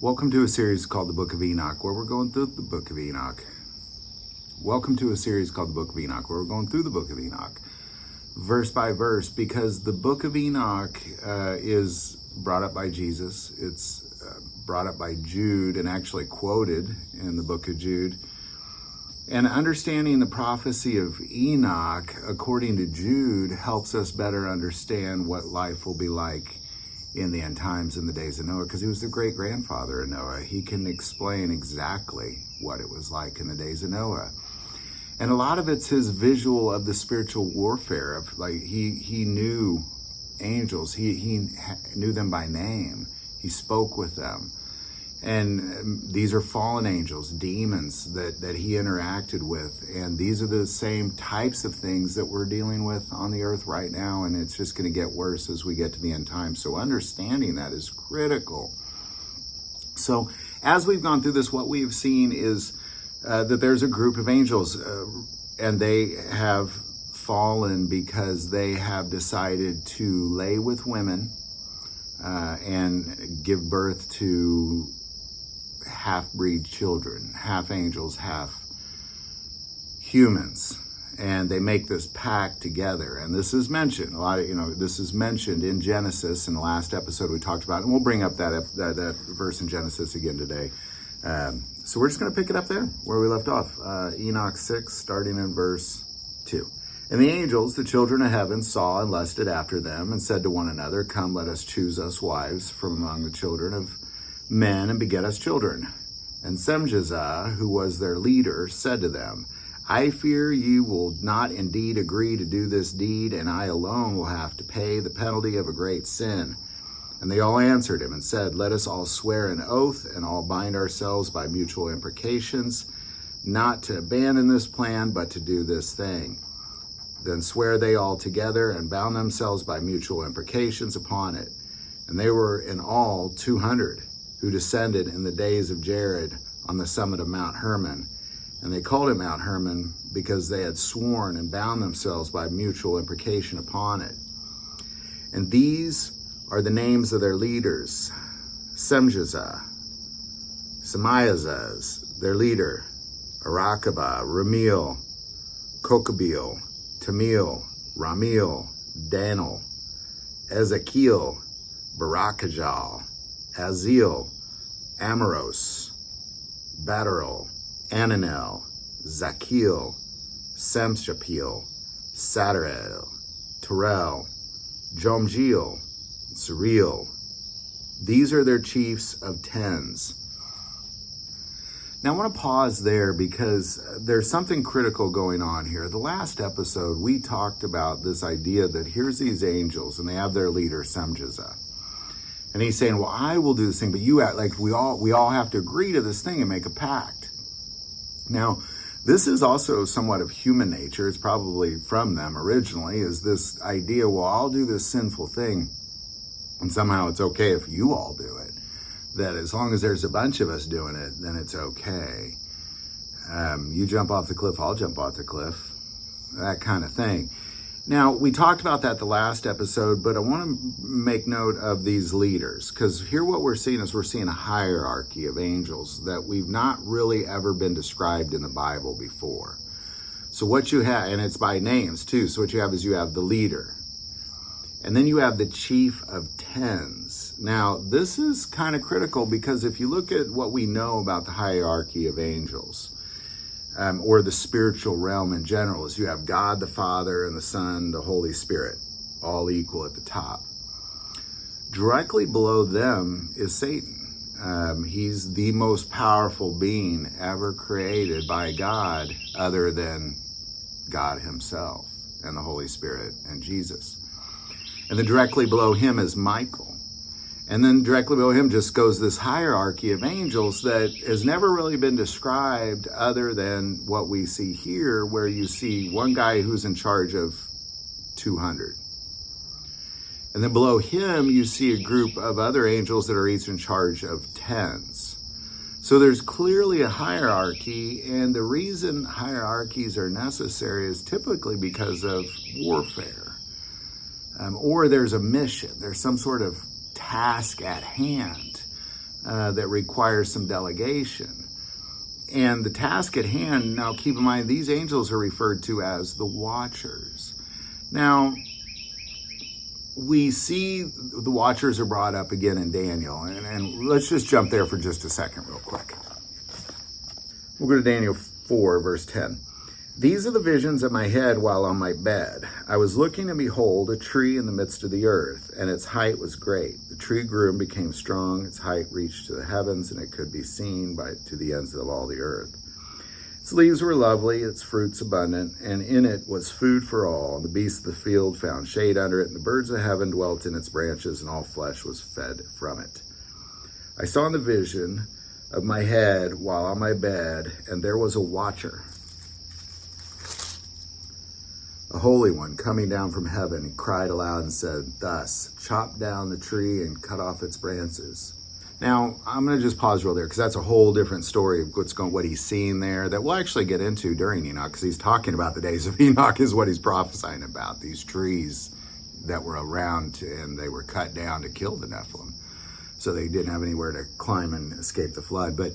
Welcome to a series called the Book of Enoch, where we're going through the Book of Enoch. Welcome to a series called the Book of Enoch, where we're going through the Book of Enoch, verse by verse, because the Book of Enoch is brought up by Jesus. It's brought up by Jude and actually quoted in the book of Jude. And understanding the prophecy of Enoch, according to Jude, helps us better understand what life will be like in the end times, in the days of Noah, because he was the great-grandfather of Noah. He can explain exactly what it was like in the days of Noah. And a lot of it's his visual of the spiritual warfare. Of like he knew angels. He knew them by name. He spoke with them. And these are fallen angels, demons that he interacted with. And these are the same types of things that we're dealing with on the earth right now. And it's just going to get worse as we get to the end time. So understanding that is critical. So as we've gone through this, what we've seen is that there's a group of angels and they have fallen because they have decided to lay with women and give birth to half-breed children, half angels, half humans, and they make this pact together. And this is mentioned this is mentioned in Genesis in the last episode we talked about, and we'll bring up that verse in Genesis again today. So we're just going to pick it up there where we left off, Enoch 6, starting in verse 2. And the angels, the children of heaven, saw and lusted after them, and said to one another, "Come, let us choose us wives from among the children of men, and beget us children." And Semjazah, who was their leader, said to them, "I fear you will not indeed agree to do this deed, and I alone will have to pay the penalty of a great sin." And they all answered him and said, "Let us all swear an oath, and all bind ourselves by mutual imprecations, not to abandon this plan, but to do this thing." Then swear they all together, and bound themselves by mutual imprecations upon it. And they were in all 200, who descended in the days of Jared on the summit of Mount Hermon. And they called it Mount Hermon because they had sworn and bound themselves by mutual imprecation upon it. And these are the names of their leaders: Semjazah, Semiazaz, their leader, Arakabah, Ramiel, Kokabeel, Tamil, Ramil, Danil, Ezekiel, Barakajal, Azil, Amoros, Badarel, Ananel, Zakil, Semshapil, Sadarel, Terrell, Jomjil, Surreal. These are their chiefs of tens. Now I want to pause there because there's something critical going on here. The last episode, we talked about this idea that here's these angels and they have their leader, Semjazah. And he's saying, well, I will do this thing, but you act like we all have to agree to this thing and make a pact. Now, this is also somewhat of human nature. It's probably from them originally, is this idea, well, I'll do this sinful thing, and somehow it's okay if you all do it. That as long as there's a bunch of us doing it, then it's okay. You jump off the cliff, I'll jump off the cliff. That kind of thing. Now, we talked about that the last episode, but I want to make note of these leaders, because here what we're seeing is we're seeing a hierarchy of angels that we've not really ever been described in the Bible before. So what you have, and it's by names too, so what you have is you have the leader, and then you have the chief of tens. Now, this is kind of critical because if you look at what we know about the hierarchy of angels, or the spiritual realm in general, is you have God the Father and the Son, the Holy Spirit, all equal at the top. Directly below them is Satan. He's the most powerful being ever created by God, other than God himself and the Holy Spirit and Jesus. And then directly below him is Michael. And then directly below him just goes this hierarchy of angels that has never really been described other than what we see here, where you see one guy who's in charge of 200. And then below him, you see a group of other angels that are each in charge of tens. So there's clearly a hierarchy, and the reason hierarchies are necessary is typically because of warfare. Or there's a mission, there's some sort of task at hand that requires some delegation. And the task at hand, now keep in mind, these angels are referred to as the watchers. Now, we see the watchers are brought up again in Daniel, and let's just jump there for just a second real quick. We'll go to Daniel 4, verse 10. These are the visions of my head while on my bed. I was looking, and behold, a tree in the midst of the earth, and its height was great. The tree grew and became strong. Its height reached to the heavens, and it could be seen to the ends of all the earth. Its leaves were lovely, its fruits abundant, and in it was food for all. The beasts of the field found shade under it, and the birds of heaven dwelt in its branches, and all flesh was fed from it. I saw in the vision of my head while on my bed, and there was a watcher, a holy one, coming down from heaven. He cried aloud and said, thus, chop down the tree and cut off its branches. Now, I'm going to just pause real there, because that's a whole different story of what he's seeing there that we'll actually get into during Enoch, because he's talking about the days of Enoch is what he's prophesying about, these trees that were around, and they were cut down to kill the Nephilim. So they didn't have anywhere to climb and escape the flood. But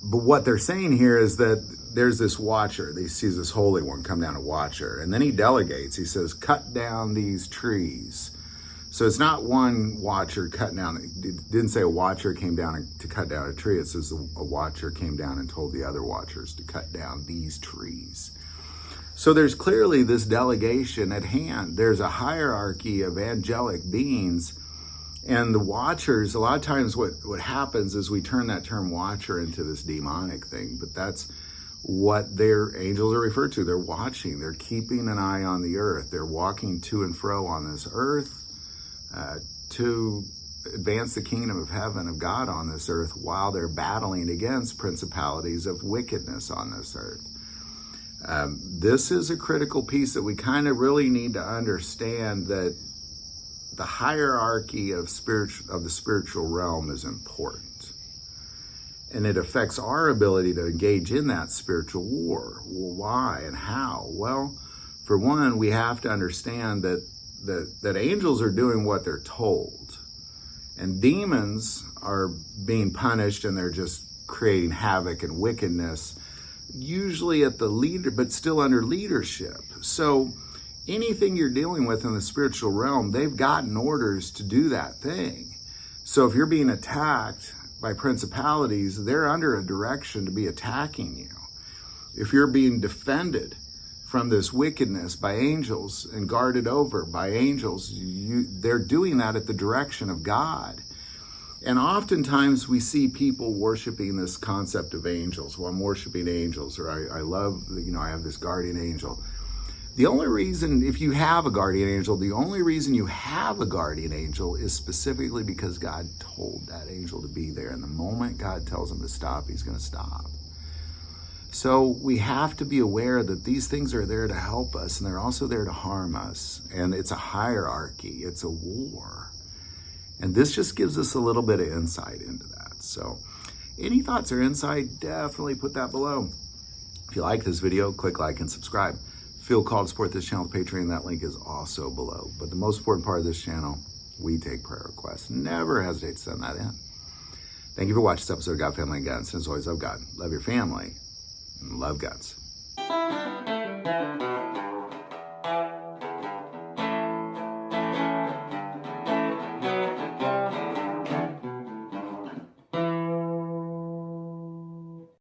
what they're saying here is that there's this watcher. He sees this holy one come down, a watcher. And then he delegates. He says, cut down these trees. So it's not one watcher cutting down. It didn't say a watcher came down to cut down a tree. It says a watcher came down and told the other watchers to cut down these trees. So there's clearly this delegation at hand. There's a hierarchy of angelic beings. And the watchers, a lot of times what happens is we turn that term watcher into this demonic thing, but that's what their angels are referred to. They're watching, they're keeping an eye on the earth. They're walking to and fro on this earth to advance the kingdom of heaven, of God on this earth, while they're battling against principalities of wickedness on this earth. This is a critical piece that we kind of really need to understand, that the hierarchy of the spiritual realm is important. And it affects our ability to engage in that spiritual war. Well, why and how? Well, for one, we have to understand that angels are doing what they're told. And demons are being punished, and they're just creating havoc and wickedness, usually at the leader, but still under leadership. So anything you're dealing with in the spiritual realm, they've gotten orders to do that thing. So if you're being attacked by principalities, they're under a direction to be attacking you. If you're being defended from this wickedness by angels and guarded over by angels, they're doing that at the direction of God. And oftentimes we see people worshiping this concept of angels. Well, I'm worshiping angels, or I love, I have this guardian angel. The only reason, if you have a guardian angel, the only reason you have a guardian angel is specifically because God told that angel to be there. And the moment God tells him to stop, he's going to stop. So we have to be aware that these things are there to help us, and they're also there to harm us. And it's a hierarchy. It's a war. And this just gives us a little bit of insight into that. So any thoughts or insight, definitely put that below. If you like this video, click like and subscribe. Feel called to support this channel with Patreon. That link is also below. But the most important part of this channel, we take prayer requests. Never hesitate to send that in. Thank you for watching this episode of God, Family, and Guns. And as always, love God, love your family, and love guns.